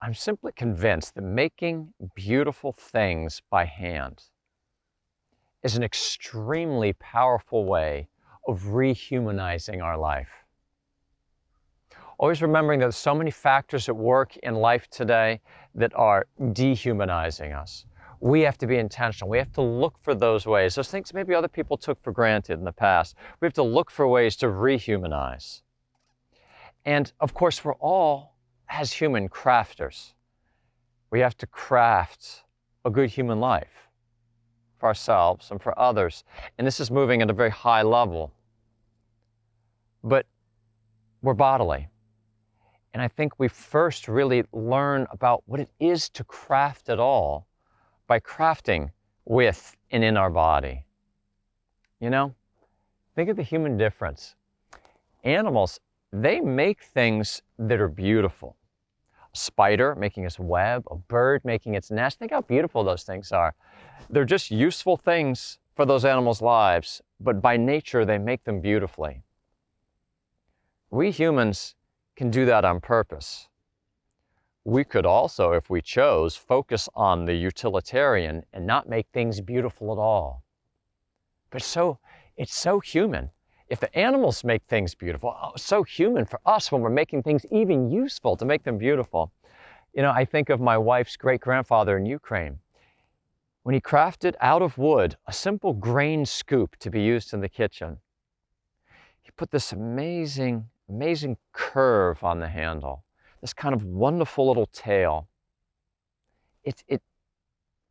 I'm simply convinced that making beautiful things by hand is an extremely powerful way of rehumanizing our life. Always remembering that there's so many factors at work in life today that are dehumanizing us. We have to be intentional. We have to look for those ways, those things maybe other people took for granted in the past. We have to look for ways to rehumanize. And of course, we're all, as human, crafters. We have to craft a good human life for ourselves and for others. And this is moving at a very high level. But we're bodily. And I think we first really learn about what it is to craft at all by crafting with and in our body. You know, think of the human difference. Animals, they make things that are beautiful. A spider making its web, a bird making its nest. Think how beautiful those things are. They're just useful things for those animals' lives, but by nature they make them beautifully. We humans can do that on purpose. We could also, if we chose, focus on the utilitarian and not make things beautiful at all. But it's so human. If the animals make things beautiful, it's so human for us when we're making things even useful to make them beautiful. You know, I think of my wife's great-grandfather in Ukraine. When he crafted out of wood a simple grain scoop to be used in the kitchen, he put this amazing curve on the handle, this kind of wonderful little tail. It's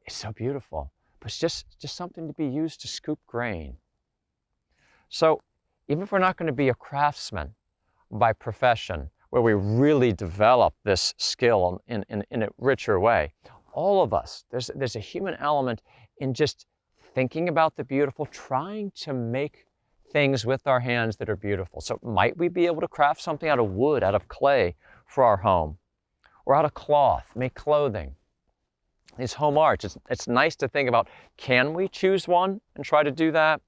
so beautiful, but it's just something to be used to scoop grain. So even if we're not going to be a craftsman by profession, where we really develop this skill in a richer way, all of us, there's a human element in just thinking about the beautiful, trying to make things with our hands that are beautiful. So might we be able to craft something out of wood, out of clay for our home, or out of cloth, make clothing? These home arts, it's nice to think about, can we choose one and try to do that?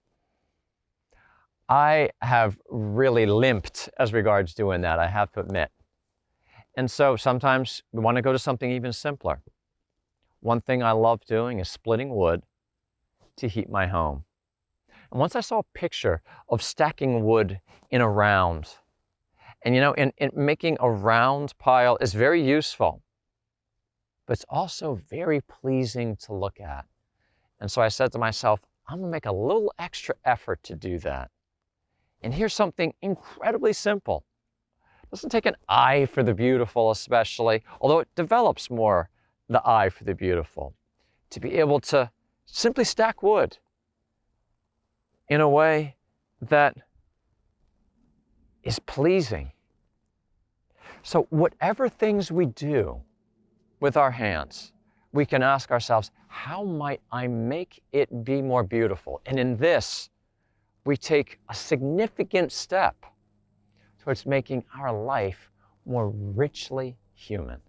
I have really limped as regards doing that, I have to admit. And so sometimes we want to go to something even simpler. One thing I love doing is splitting wood to heat my home. And once I saw a picture of stacking wood in a round, and you know, in making a round pile is very useful, but it's also very pleasing to look at. And so I said to myself, I'm gonna make a little extra effort to do that. And here's something incredibly simple. It doesn't take an eye for the beautiful especially, although it develops more the eye for the beautiful, to be able to simply stack wood in a way that is pleasing. So whatever things we do with our hands, we can ask ourselves, how might I make it be more beautiful? And in this, we take a significant step towards making our life more richly human.